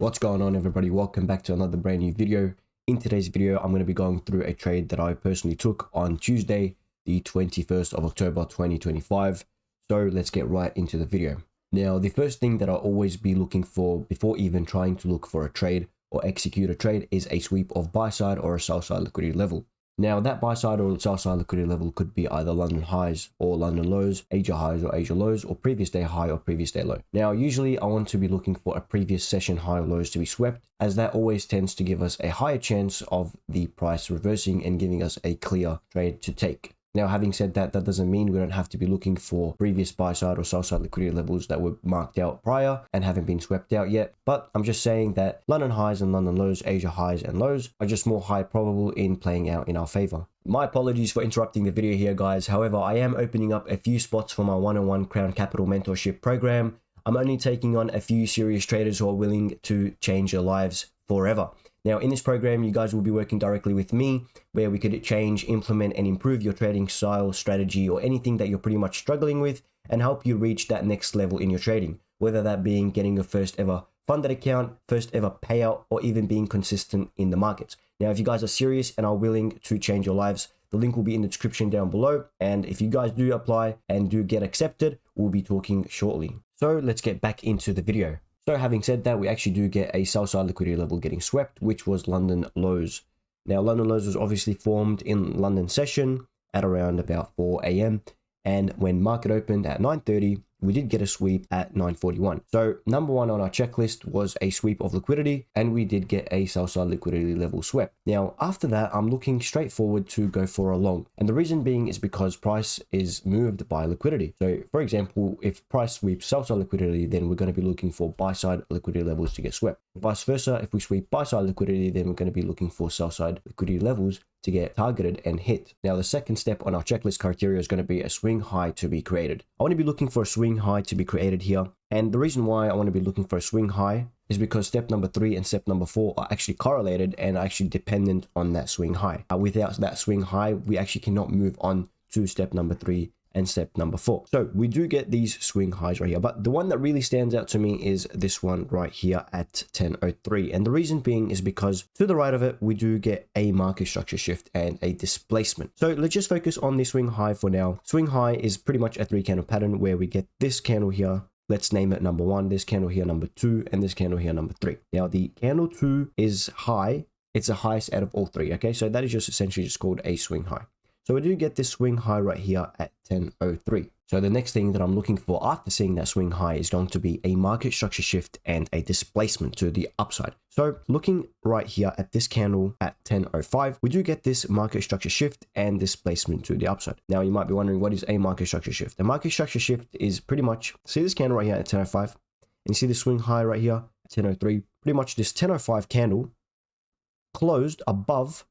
What's going on, everybody? Welcome back to another brand new video. In today's video, I'm going to be going through a trade that I personally took on Tuesday, the 21st of October 2025. So let's get right into the video. Now, the first thing that I'll always be looking for before even trying to look for a trade or execute a trade is a sweep of buy side or a sell side liquidity level. Now, that buy side or sell side liquidity level could be either London highs or London lows, Asia highs or Asia lows, or previous day high or previous day low. Now, usually I want to be looking for a previous session high or lows to be swept, as that always tends to give us a higher chance of the price reversing and giving us a clear trade to take. Now, having said that, that doesn't mean we don't have to be looking for previous buy side or sell side liquidity levels that were marked out prior and haven't been swept out yet. But I'm just saying that London highs and London lows, Asia highs and lows are just more high probable in playing out in our favor. My apologies for interrupting the video here, guys. However, I am opening up a few spots for my one-on-one Crown Capital mentorship program. I'm only taking on a few serious traders who are willing to change their lives forever. Now, in this program, you guys will be working directly with me, where we could change, implement, and improve your trading style, strategy, or anything that you're pretty much struggling with, and help you reach that next level in your trading, whether that being getting your first ever funded account, first ever payout, or even being consistent in the markets. Now, if you guys are serious and are willing to change your lives, the link will be in the description down below. And if you guys do apply and do get accepted, we'll be talking shortly. So let's get back into the video. So having said that, we actually do get a sell side liquidity level getting swept, which was London lows. Now, London lows was obviously formed in London session at around about 4 a.m. And when market opened at 9:30, we did get a sweep at 9:41. So number one on our checklist was a sweep of liquidity, and we did get a sell side liquidity level swept. Now, after that, I'm looking straightforward to go for a long. And the reason being is because price is moved by liquidity. So for example, if price sweeps sell side liquidity, then we're going to be looking for buy side liquidity levels to get swept. Vice versa, if we sweep buy side liquidity, then we're going to be looking for sell side liquidity levels to get targeted and hit. Now, the second step on our checklist criteria is going to be a swing high to be created. I want to be looking for a swing high to be created here. And the reason why I want to be looking for a swing high is because step number 3 and step number 4 are actually correlated and are actually dependent on that swing high. Without that swing high, we actually cannot move on to step number 3 and step number 4. So we do get these swing highs right here, but the one that really stands out to me is this one right here at 10.03. And the reason being is because to the right of it, we do get a market structure shift and a displacement. So let's just focus on the swing high for now. Swing high is pretty much a 3-candle pattern where we get this candle here. Let's name it number 1, this candle here number 2, and this candle here number 3. Now the candle 2 is high. It's the highest out of all 3. Okay, so that is just essentially just called a swing high. So we do get this swing high right here at 10.03. So the next thing that I'm looking for after seeing that swing high is going to be a market structure shift and a displacement to the upside. So looking right here at this candle at 10.05, we do get this market structure shift and displacement to the upside. Now you might be wondering, what is a market structure shift? A market structure shift is pretty much, see this candle right here at 10.05, and you see the swing high right here at 10.03. Pretty much this 10.05 candle closed above,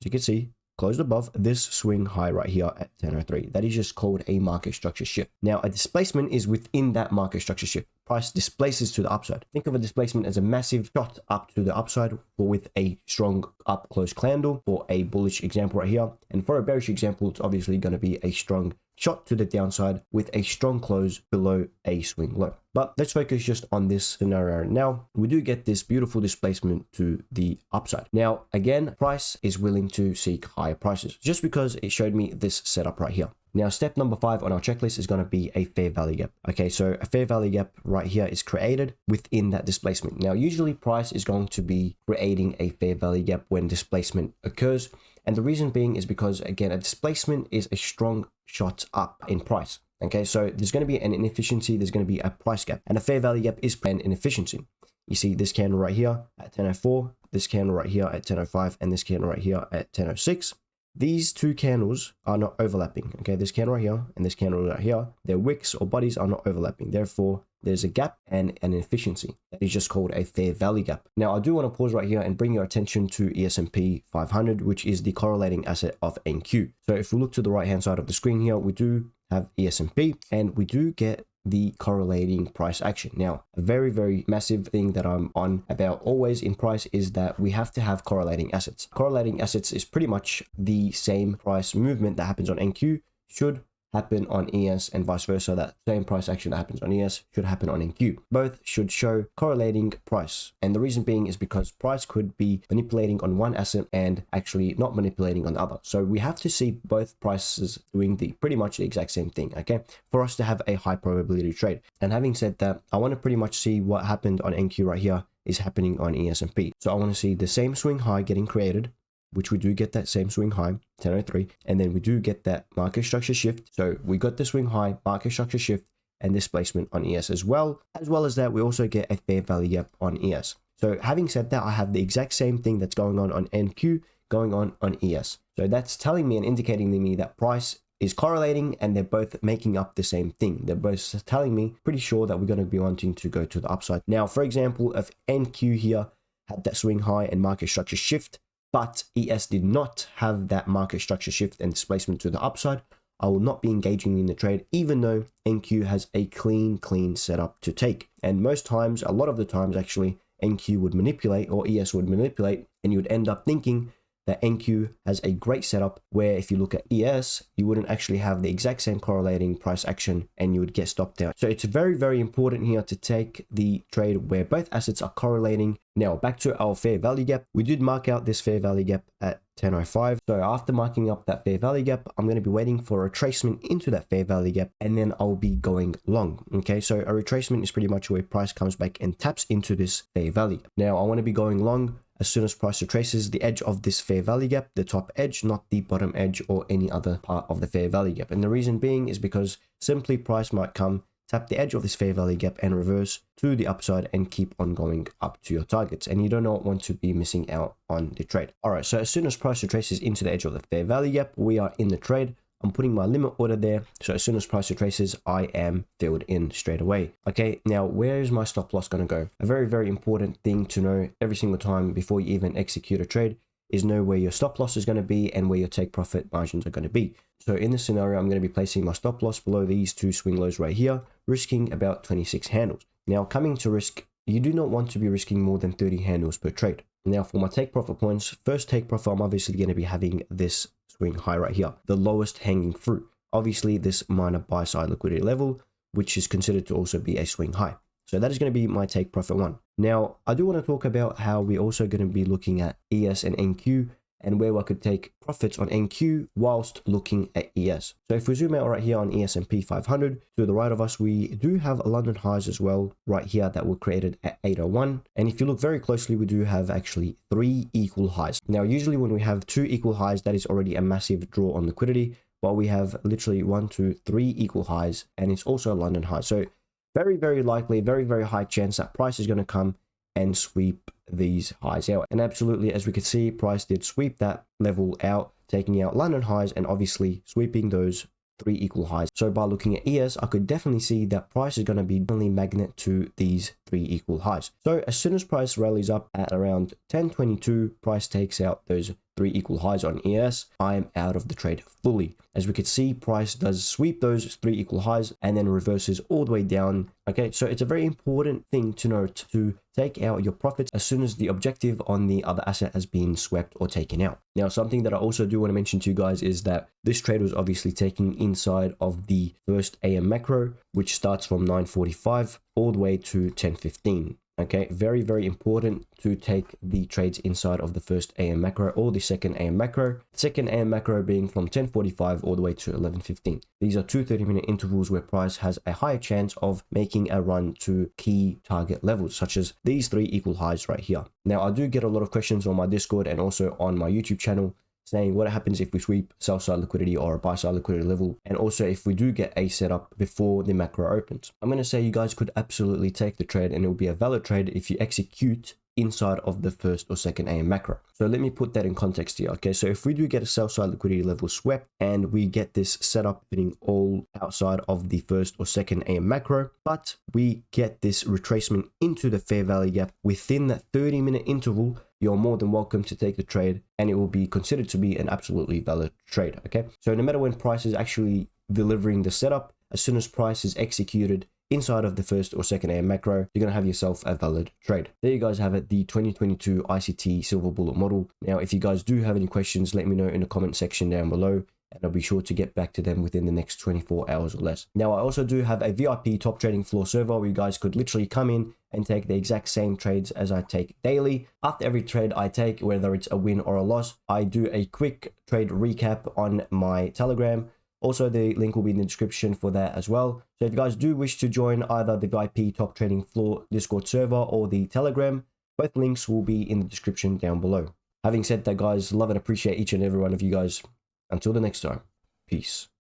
as you can see, closed above this swing high right here at 10.03. That is just called a market structure shift. Now, a displacement is within that market structure shift. Price displaces to the upside. Think of a displacement as a massive shot up to the upside, but with a strong up close candle for a bullish example right here. And for a bearish example, it's obviously going to be a strong shot to the downside with a strong close below a swing low. But let's focus just on this scenario. Now, we do get this beautiful displacement to the upside. Now, again, price is willing to seek higher prices just because it showed me this setup right here. Now, step number 5 on our checklist is going to be a fair value gap. Okay, so a fair value gap right here is created within that displacement. Now, usually price is going to be creating a fair value gap when displacement occurs. And the reason being is because, again, a displacement is a strong shot up in price. Okay, so there's going to be an inefficiency, there's going to be a price gap, and a fair value gap is an inefficiency. You see this candle right here at 10.04, this candle right here at 10.05, and this candle right here at 10.06. These two candles are not overlapping. Okay, this candle right here and this candle right here, their wicks or bodies are not overlapping. Therefore, there's a gap and an inefficiency. That is just called a fair value gap. Now, I do want to pause right here and bring your attention to S&P 500, which is the correlating asset of NQ. So if we look to the right-hand side of the screen here, we do have S&P and we do get the correlating price action. Now, a very, very massive thing that I'm on about always in price is that we have to have correlating assets. Correlating assets is pretty much the same price movement that happens on NQ should happen on ES and vice versa. That same price action that happens on ES should happen on NQ. Both should show correlating price. And the reason being is because price could be manipulating on one asset and actually not manipulating on the other. So we have to see both prices doing pretty much the exact same thing, okay, for us to have a high probability trade. And having said that, I want to pretty much see what happened on NQ right here is happening on ES&P. So I want to see the same swing high getting created, which we do get that same swing high, 1003, and then we do get that market structure shift. So we got the swing high, market structure shift, and displacement on ES as well as that we also get a fair value gap on ES. So having said that, I have the exact same thing that's going on NQ going on ES. So that's telling me and indicating to me that price is correlating and they're both making up the same thing. They're both telling me pretty sure that we're going to be wanting to go to the upside. Now, for example, if NQ here had that swing high and market structure shift, but ES did not have that market structure shift and displacement to the upside, I will not be engaging in the trade, even though NQ has a clean setup to take. And most times, a lot of the times actually, NQ would manipulate or ES would manipulate, and you would end up thinking that NQ has a great setup where if you look at ES, you wouldn't actually have the exact same correlating price action and you would get stopped out. So it's very important here to take the trade where both assets are correlating. Now back to our fair value gap. We did mark out this fair value gap at 10.05. So after marking up that fair value gap, I'm going to be waiting for a retracement into that fair value gap and then I'll be going long. Okay, so a retracement is pretty much where price comes back and taps into this fair value. Now I want to be going long as soon as price retraces the edge of this fair value gap, the top edge, not the bottom edge or any other part of the fair value gap. And the reason being is because simply price might come, tap the edge of this fair value gap and reverse to the upside and keep on going up to your targets. And you do not want to be missing out on the trade. All right, so as soon as price retraces into the edge of the fair value gap, we are in the trade. I'm putting my limit order there. So as soon as price retraces, I am filled in straight away. Okay, now where is my stop loss going to go? A very important thing to know every single time before you even execute a trade is know where your stop loss is going to be and where your take profit margins are going to be. So in this scenario, I'm going to be placing my stop loss below these two swing lows right here, risking about 26 handles. Now coming to risk, you do not want to be risking more than 30 handles per trade. Now for my take profit points, first take profit, I'm obviously going to be having this swing high right here, the lowest hanging fruit. Obviously this minor buy side liquidity level, which is considered to also be a swing high. So that is going to be my take profit one. Now I do want to talk about how we're also going to be looking at ES and NQ and where I could take profits on NQ whilst looking at ES. So if we zoom out right here on ES&P 500, to the right of us, we do have London highs as well right here that were created at 801. And if you look very closely, we do have actually 3 equal highs. Now, usually when we have 2 equal highs, that is already a massive draw on liquidity, but we have literally 1, 2, 3 equal highs, and it's also a London high. So very likely, very high chance that price is going to come and sweep these highs out. And absolutely, as we could see, price did sweep that level out, taking out London highs and obviously sweeping those 3 equal highs. So by looking at ES, I could definitely see that price is going to be definitely magnet to these 3 equal highs. So as soon as price rallies up at around 1022, price takes out those 3 equal highs on ES, I am out of the trade fully. As we could see, price does sweep those 3 equal highs and then reverses all the way down. Okay, so it's a very important thing to note to take out your profits as soon as the objective on the other asset has been swept or taken out. Now, something that I also do want to mention to you guys is that this trade was obviously taken inside of the first AM macro, which starts from 9:45 all the way to 10:15. Okay, very important to take the trades inside of the first AM macro or the second AM macro. Second AM macro being from 10:45 all the way to 11:15. These are 2 30-minute intervals where price has a higher chance of making a run to key target levels, such as these 3 equal highs right here. Now, I do get a lot of questions on my Discord and also on my YouTube channel saying what happens if we sweep sell side liquidity or a buy side liquidity level, and also if we do get a setup before the macro opens. I'm going to say you guys could absolutely take the trade and it will be a valid trade if you execute inside of the first or second AM macro. So let me put that in context here. Okay, so if we do get a sell side liquidity level swept and we get this setup hitting all outside of the first or second AM macro, but we get this retracement into the fair value gap within that 30-minute interval, you're more than welcome to take the trade and it will be considered to be an absolutely valid trade. Okay, so no matter when price is actually delivering the setup, as soon as price is executed inside of the first or second AM macro, you're going to have yourself a valid trade. There you guys have it, the 2022 ICT silver bullet model. Now, if you guys do have any questions, let me know in the comment section down below. and I'll be sure to get back to them within the next 24 hours or less. Now, I also do have a VIP top trading floor server where you guys could literally come in and take the exact same trades as I take daily. After every trade I take, whether it's a win or a loss, I do a quick trade recap on my Telegram. Also, the link will be in the description for that as well. So if you guys do wish to join either the VIP top trading floor Discord server or the Telegram, both links will be in the description down below. Having said that, guys, love and appreciate each and every one of you guys. Until the next time, peace.